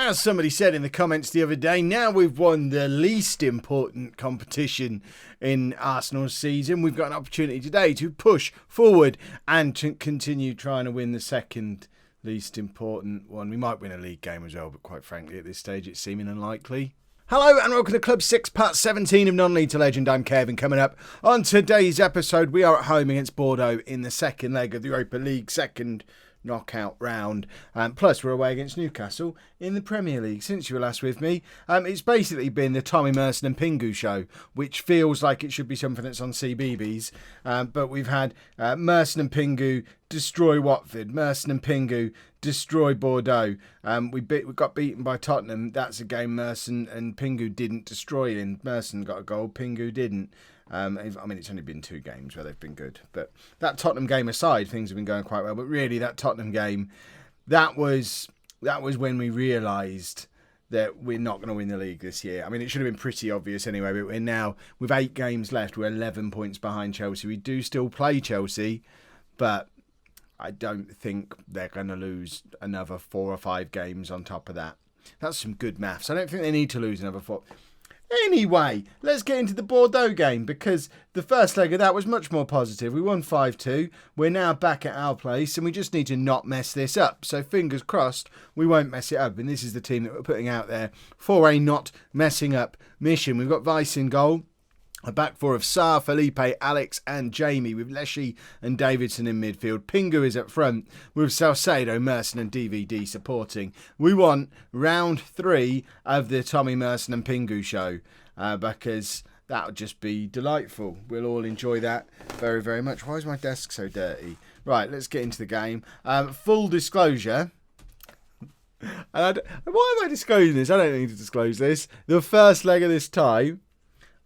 As somebody said in the comments the other day, now we've won the least important competition in Arsenal's season, we've got an opportunity today to push forward and to continue trying to win the second least important one. We might win a league game as well, but quite frankly at this stage it's seeming unlikely. Hello and welcome to Club 6, part 17 of Non-League to Legend. I'm Kevin. Coming up on today's episode, we are at home against Bordeaux in the second leg of the Europa League second knockout round. Plus, we're away against Newcastle in the Premier League. Since you were last with me, it's basically been the Tommy Merson and Pingu show, which feels like it should be something that's on CBeebies. But we've had Merson and Pingu destroy Watford, Merson and Pingu destroy Bordeaux. We got beaten by Tottenham. That's a game Merson and Pingu didn't destroy in. Merson got a goal, Pingu didn't. I mean, it's only been 2 games where they've been good. But that Tottenham game aside, things have been going quite well. But really, that Tottenham game, that was when we realised that we're not going to win the league this year. I mean, it should have been pretty obvious anyway. But we're now, with 8 games left, we're 11 points behind Chelsea. We do still play Chelsea, but I don't think they're going to lose another 4 or 5 games on top of that. That's some good maths. I don't think they need to lose another 4. Anyway, let's get into the Bordeaux game, because the first leg of that was much more positive. We won 5-2. We're now back at our place and we just need to not mess this up. So fingers crossed we won't mess it up. And this is the team that we're putting out there for a not messing up mission. We've got Ryzen in goal. A back 4 of Sarr, Felipe, Alex and Jamie, with Leshy and Davidson in midfield. Pingu is up front with Salcedo, Merson and DVD supporting. We want round 3 of the Tommy Merson and Pingu show, because that would just be delightful. We'll all enjoy that very, very much. Why is my desk so dirty? Right, let's get into the game. Full disclosure. Why am I disclosing this? I don't need to disclose this. The first leg of this tie,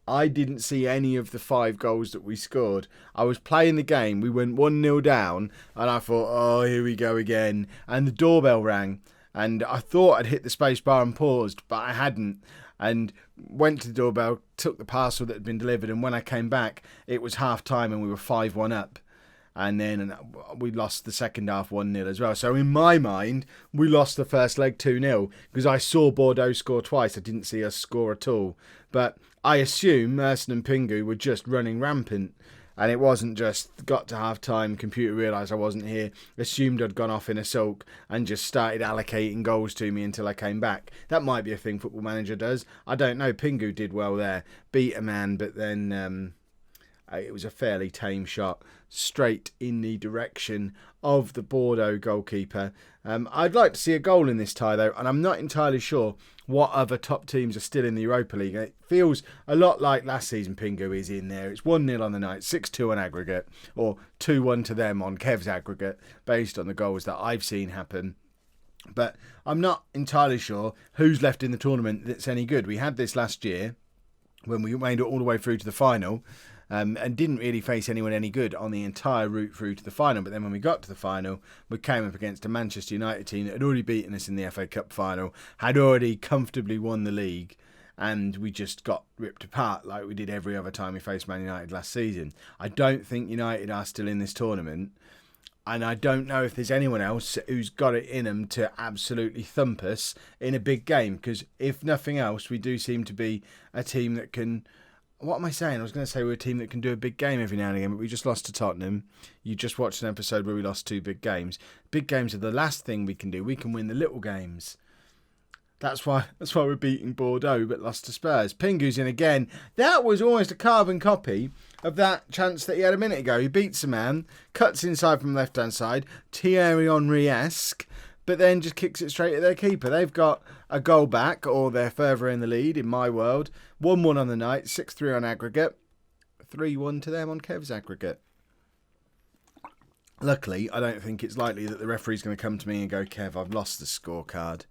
I didn't see any of the 5 goals that we scored. I was playing the game. We went 1-0 down and I thought, oh, here we go again. And the doorbell rang and I thought I'd hit the space bar and paused, but I hadn't. And went to the doorbell, took the parcel that had been delivered, and when I came back, it was half time and we were 5-1 up. And then we lost the second half 1-0 as well. So in my mind, we lost the first leg 2-0 because I saw Bordeaux score twice. I didn't see us score at all. But I assume Merson and Pingu were just running rampant. And it wasn't just got to half time, computer realised I wasn't here, assumed I'd gone off in a sulk and just started allocating goals to me until I came back. That might be a thing Football Manager does. I don't know. Pingu did well there. Beat a man, but then it was a fairly tame shot straight in the direction of the Bordeaux goalkeeper. I'd like to see a goal in this tie though, and I'm not entirely sure what other top teams are still in the Europa League. It feels a lot like last season. Pingu is in there. It's 1-0 on the night, 6-2 on aggregate, or 2-1 to them on Kev's aggregate, based on the goals that I've seen happen. But I'm not entirely sure who's left in the tournament that's any good. We had this last year when we made it all the way through to the final. And didn't really face anyone any good on the entire route through to the final. But then when we got to the final, we came up against a Manchester United team that had already beaten us in the FA Cup final, had already comfortably won the league, and we just got ripped apart like we did every other time we faced Man United last season. I don't think United are still in this tournament, and I don't know if there's anyone else who's got it in them to absolutely thump us in a big game, because if nothing else, we do seem to be a team that can... What am I saying? I was going to say we're a team that can do a big game every now and again, but we just lost to Tottenham. You just watched an episode where we lost 2 big games. Big games are the last thing we can do. We can win the little games. That's why we're beating Bordeaux, but lost to Spurs. Pingu's in again. That was almost a carbon copy of that chance that he had a minute ago. He beats a man, cuts inside from the left-hand side, Thierry Henry-esque, but then just kicks it straight at their keeper. They've got a goal back, or they're further in the lead in my world. 1-1 on the night, 6-3 on aggregate, 3-1 to them on Kev's aggregate. Luckily, I don't think it's likely that the referee's going to come to me and go, Kev, I've lost the scorecard.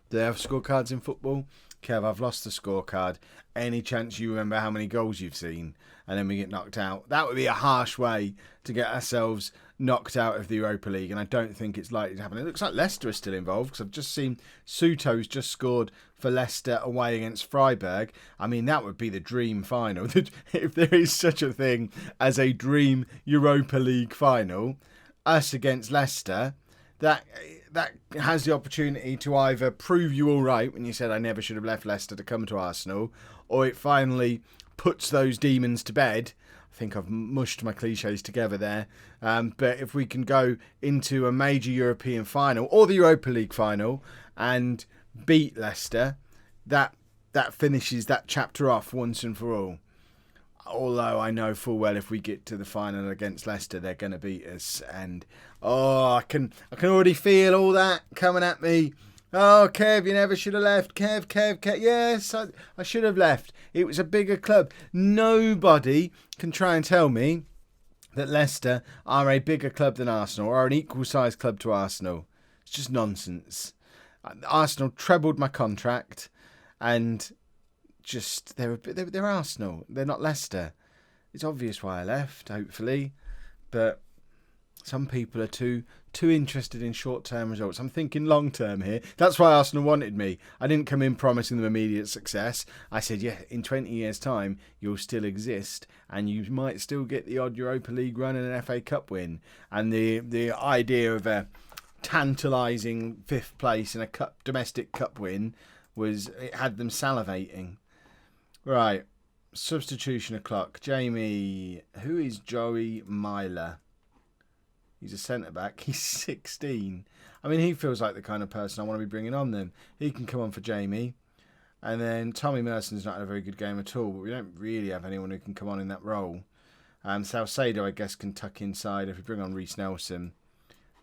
Do they have scorecards in football? Kev, I've lost the scorecard. Any chance you remember how many goals you've seen? And then we get knocked out. That would be a harsh way to get ourselves knocked out of the Europa League, and I don't think it's likely to happen. It looks like Leicester is still involved, because I've just seen Suto's just scored for Leicester away against Freiburg. I mean, that would be the dream final. If there is such a thing as a dream Europa League final, us against Leicester, that has the opportunity to either prove you all right when you said I never should have left Leicester to come to Arsenal, or it finally puts those demons to bed. I think I've mushed my cliches together there. But if we can go into a major European final or the Europa League final and beat Leicester, that finishes that chapter off once and for all. Although I know full well if we get to the final against Leicester, they're going to beat us. And, I can already feel all that coming at me. Oh, Kev, you never should have left. Kev. Yes, I should have left. It was a bigger club. Nobody can try and tell me that Leicester are a bigger club than Arsenal or an equal-sized club to Arsenal. It's just nonsense. Arsenal trebled my contract and just they're Arsenal. They're not Leicester. It's obvious why I left, hopefully. But some people are too interested in short-term results. I'm thinking long-term here. That's why Arsenal wanted me. I didn't come in promising them immediate success. I said, yeah, in 20 years' time, you'll still exist and you might still get the odd Europa League run and an FA Cup win. And the idea of a tantalising 5th place and a domestic cup win it had them salivating. Right, substitution o'clock. Jamie, who is Joey Myler? He's a centre-back. He's 16. I mean, he feels like the kind of person I want to be bringing on then. He can come on for Jamie. And then Tommy Merson's not had a very good game at all, but we don't really have anyone who can come on in that role. Salcedo, I guess, can tuck inside. If we bring on Reece Nelson,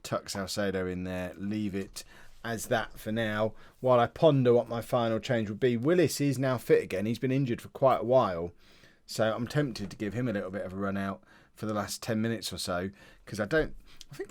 tuck Salcedo in there, leave it as that for now, while I ponder what my final change would be. Willis is now fit again. He's been injured for quite a while, so I'm tempted to give him a little bit of a run out for the last 10 minutes or so, because I think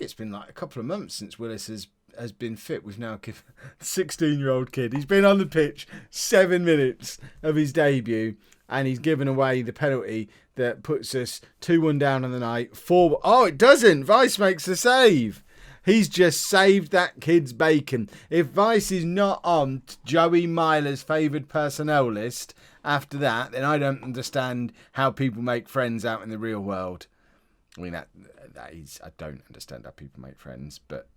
it's been like a couple of months since Willis has been fit. We've now given a 16-year-old kid. He's been on the pitch 7 minutes of his debut, and he's given away the penalty that puts us 2-1 down on the night. Oh, it doesn't. Vice makes the save. He's just saved that kid's bacon. If Vice is not on Joey Myler's favoured personnel list after that, then I don't understand how people make friends out in the real world. I mean, I don't understand how people make friends, but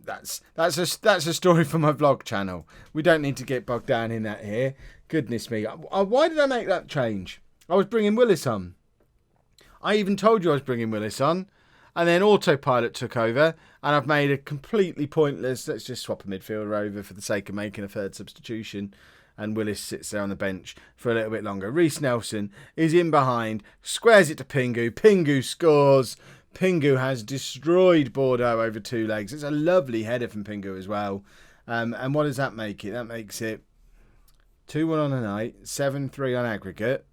that's a story for my vlog channel. We don't need to get bogged down in that here. Goodness me. Why did I make that change? I was bringing Willis on. I even told you I was bringing Willis on. And then autopilot took over, and I've made a completely pointless, let's just swap a midfielder over for the sake of making a third substitution. And Willis sits there on the bench for a little bit longer. Reece Nelson is in behind, squares it to Pingu. Pingu scores. Pingu has destroyed Bordeaux over 2 legs. It's a lovely header from Pingu as well. And what does that make it? That makes it 2-1 on the night, 7-3 on aggregate,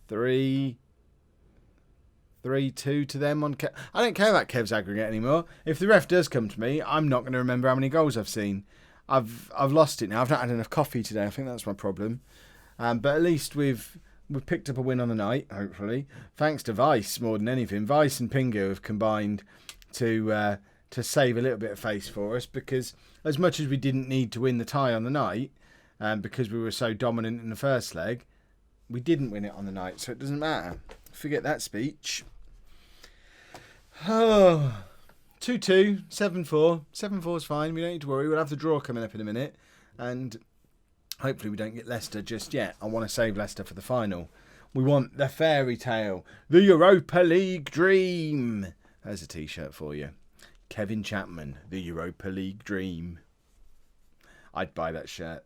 3-2 to them on Kev. I don't care about Kev's aggregate anymore. If the ref does come to me, I'm not going to remember how many goals I've seen. I've lost it now. I've not had enough coffee today. I think that's my problem. But at least we've picked up a win on the night, hopefully. Thanks to Vice more than anything. Vice and Pingu have combined to save a little bit of face for us, because as much as we didn't need to win the tie on the night, because we were so dominant in the first leg, we didn't win it on the night, so it doesn't matter. Forget that speech. Oh, 2-2, 7-4. 7-4 is fine. We don't need to worry. We'll have the draw coming up in a minute. And hopefully we don't get Leicester just yet. I want to save Leicester for the final. We want the fairy tale. The Europa League dream. There's a t-shirt for you. Kevin Chapman, the Europa League dream. I'd buy that shirt.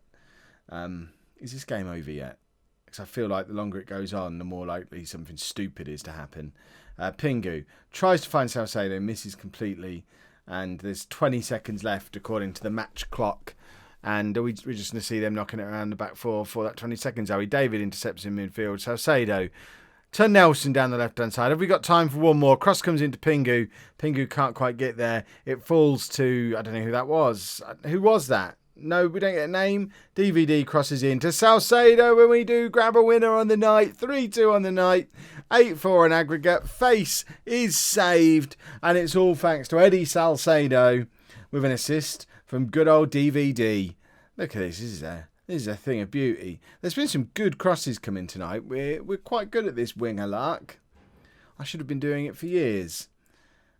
Is this game over yet? Because I feel like the longer it goes on, the more likely something stupid is to happen. Pingu tries to find Salcedo, misses completely, and there's 20 seconds left according to the match clock. And we're just going to see them knocking it around the back four for that 20 seconds. Are we? David intercepts in midfield. Salcedo to Nelson down the left-hand side. Have we got time for one more? Cross comes into Pingu. Pingu can't quite get there. It falls to, I don't know who that was. Who was that? No, we don't get a name. DVD crosses in to Salcedo when we do grab a winner on the night. 3-2 on the night. 8-4 in aggregate. Face is saved. And it's all thanks to Eddie Salcedo with an assist from good old DVD. Look at this. This is a thing of beauty. There's been some good crosses coming tonight. We're quite good at this winger lark. I should have been doing it for years.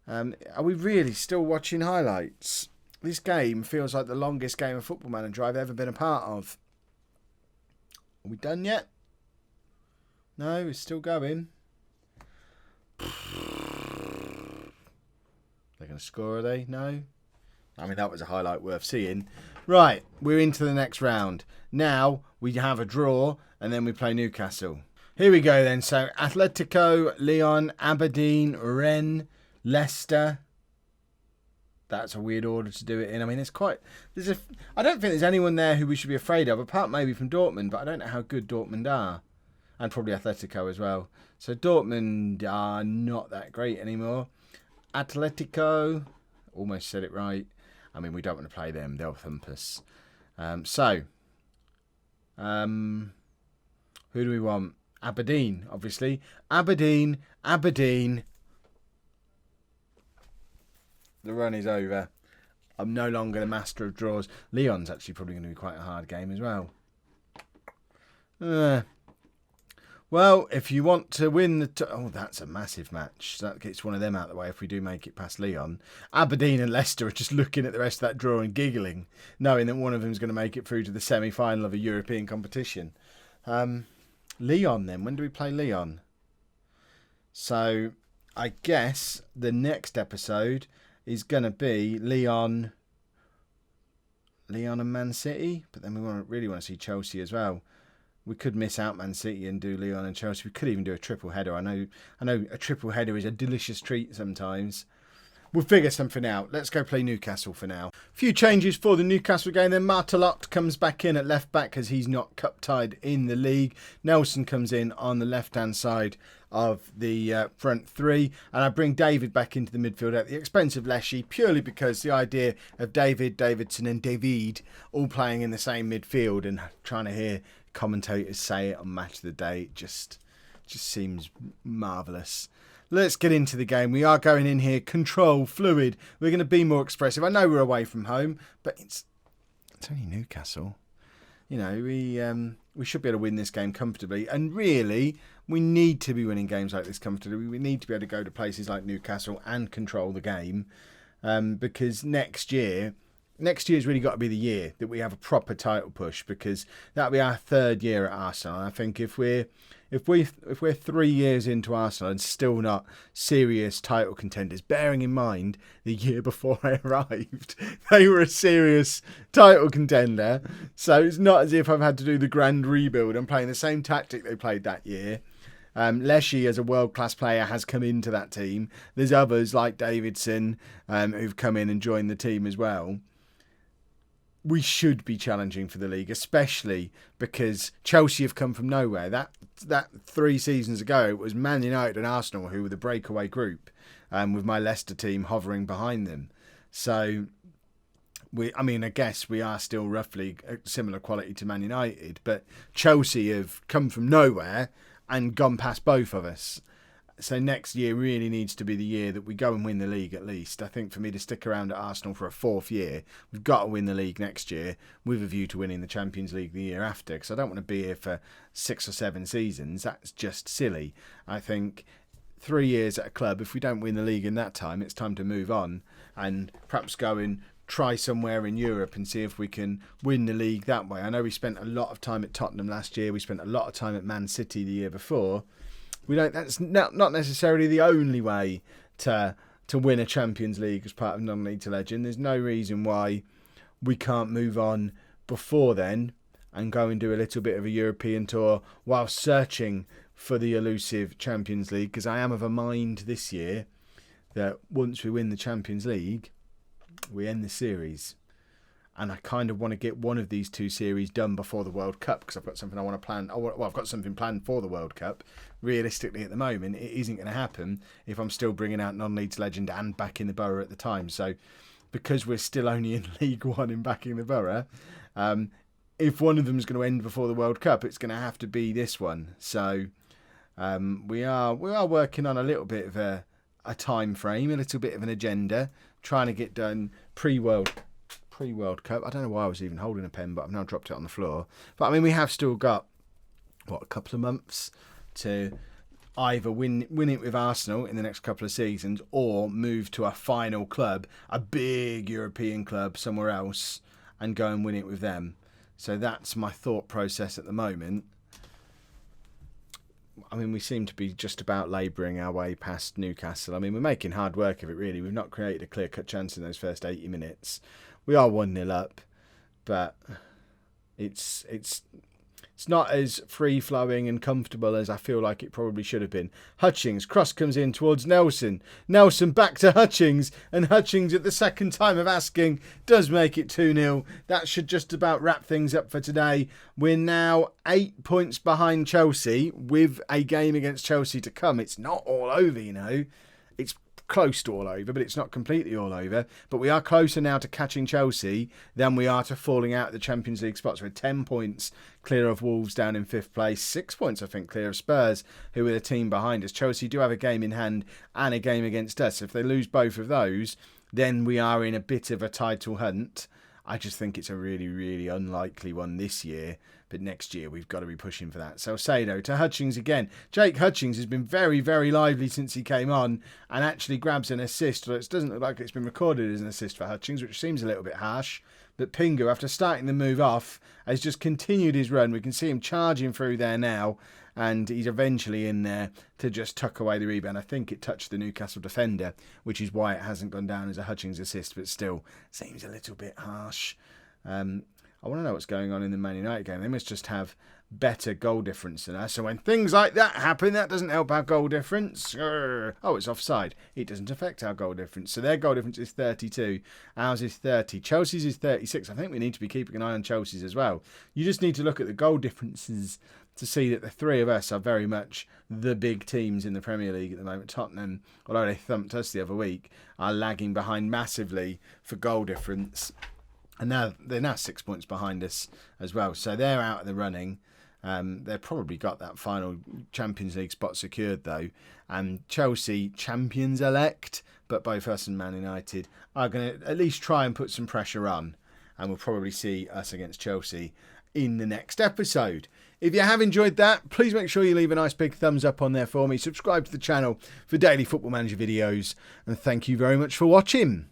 Are we really still watching highlights? This game feels like the longest game of Football Manager I've ever been a part of. Are we done yet? No, it's still going. They're going to score, are they? No. I mean, that was a highlight worth seeing. Right, we're into the next round. Now we have a draw and then we play Newcastle. Here we go then. So Atletico, Lyon, Aberdeen, Rennes, Leicester. That's a weird order to do it in. I mean, I don't think there's anyone there who we should be afraid of, apart maybe from Dortmund, but I don't know how good Dortmund are. And probably Atletico as well. So Dortmund are not that great anymore. Atletico, almost said it right. I mean, we don't want to play them. They'll thump us. Who do we want? Aberdeen, obviously. Aberdeen. The run is over. I'm no longer the master of draws. Lyon's actually probably going to be quite a hard game as well. Well, if you want to win the... that's a massive match. So that gets one of them out of the way if we do make it past Lyon. Aberdeen and Leicester are just looking at the rest of that draw and giggling, knowing that one of them is going to make it through to the semi-final of a European competition. Lyon then. When do we play Lyon? So, I guess the next episode is going to be Lyon and Man City. But then we really want to see Chelsea as well. We could miss out Man City and do Lyon and Chelsea. We could even do a triple header. I know a triple header is a delicious treat sometimes. We'll figure something out. Let's go play Newcastle for now. A few changes for the Newcastle game. Then Martelot comes back in at left back because he's not cup tied in the league. Nelson comes in on the left-hand side of the front three. And I bring David back into the midfield at the expense of Leshy, purely because the idea of David, Davidson and David all playing in the same midfield and trying to hear commentators say it on Match of the Day just seems marvellous. Let's get into the game. We are going in here, control, fluid. We're going to be more expressive. I know we're away from home, but it's only Newcastle. You know, we should be able to win this game comfortably. And really, we need to be winning games like this comfortably. We need to be able to go to places like Newcastle and control the game. Because next year's really got to be the year that we have a proper title push, because that'll be our third year at Arsenal. I think if we're 3 years into Arsenal and still not serious title contenders, bearing in mind the year before I arrived, they were a serious title contender. So it's not as if I've had to do the grand rebuild. I'm playing the same tactic they played that year. Leshy, as a world-class player, has come into that team. There's others like Davidson who've come in and joined the team as well. We should be challenging for the league, especially because Chelsea have come from nowhere. That 3 seasons ago, it was Man United and Arsenal who were the breakaway group, with my Leicester team hovering behind them. So, I guess we are still roughly a similar quality to Man United, but Chelsea have come from nowhere and gone past both of us. So next year really needs to be the year that we go and win the league at least. I think for me to stick around at Arsenal for a 4th year, we've got to win the league next year with a view to winning the Champions League the year after, because I don't want to be here for 6 or 7 seasons. That's just silly. I think 3 years at a club, if we don't win the league in that time, it's time to move on and perhaps go and try somewhere in Europe and see if we can win the league that way. I know we spent a lot of time at Tottenham last year. We spent a lot of time at Man City the year before. That's not necessarily the only way to win a Champions League as part of non-league to legend. There's no reason why we can't move on before then and go and do a little bit of a European tour while searching for the elusive Champions League, because I am of a mind this year that once we win the Champions League, we end the series. And I kind of want to get one of these 2 series done before the World Cup, because I've got something I want to plan. I've got something planned for the World Cup. Realistically, at the moment, it isn't going to happen if I'm still bringing out non-Leeds legend and back in the Borough at the time. So, because we're still only in League One and back in the Borough, if one of them is going to end before the World Cup, it's going to have to be this one. So, we are working on a little bit of a time frame, a little bit of an agenda, trying to get done pre-World Cup. I don't know why I was even holding a pen, but I've now dropped it on the floor. But I mean, we have still got a couple of months to either win it with Arsenal in the next couple of seasons, or move to a final club, a big European club somewhere else, and go and win it with them. So that's my thought process at the moment. I mean, we seem to be just about labouring our way past Newcastle. I mean, we're making hard work of it, really. We've not created a clear-cut chance in those first 80 minutes. We are 1-0 up, but it's not as free-flowing and comfortable as I feel like it probably should have been. Hutchings, cross comes in towards Nelson. Nelson back to Hutchings, and Hutchings at the second time of asking does make it 2-0. That should just about wrap things up for today. We're now 8 points behind Chelsea with a game against Chelsea to come. It's not all over, you know. It's close to all over, but it's not completely all over. But we are closer now to catching Chelsea than we are to falling out of the Champions League spots. We're 10 points clear of Wolves down in 5th place, 6 points I think clear of Spurs, who are the team behind us. Chelsea do have a game in hand and a game against us. If they lose both of those, then we are in a bit of a title hunt. I just think it's a really, really unlikely one this year. But next year, we've got to be pushing for that. Salcedo to Hutchings again. Jake Hutchings has been very, very lively since he came on and actually grabs an assist. It doesn't look like it's been recorded as an assist for Hutchings, which seems a little bit harsh. But Pingu, after starting the move off, has just continued his run. We can see him charging through there now. And he's eventually in there to just tuck away the rebound. I think it touched the Newcastle defender, which is why it hasn't gone down as a Hutchings assist. But still, seems a little bit harsh. I want to know what's going on in the Man United game. They must just have better goal difference than us. So when things like that happen, that doesn't help our goal difference. Oh, it's offside. It doesn't affect our goal difference. So their goal difference is 32. Ours is 30. Chelsea's is 36. I think we need to be keeping an eye on Chelsea's as well. You just need to look at the goal differences to see that the three of us are very much the big teams in the Premier League at the moment. Tottenham, although they thumped us the other week, are lagging behind massively for goal difference. And now they're now 6 points behind us as well. So they're out of the running. They've probably got that final Champions League spot secured, though. And Chelsea, champions-elect, but both us and Man United are going to at least try and put some pressure on. And we'll probably see us against Chelsea in the next episode. If you have enjoyed that, please make sure you leave a nice big thumbs up on there for me. Subscribe to the channel for daily Football Manager videos. And thank you very much for watching.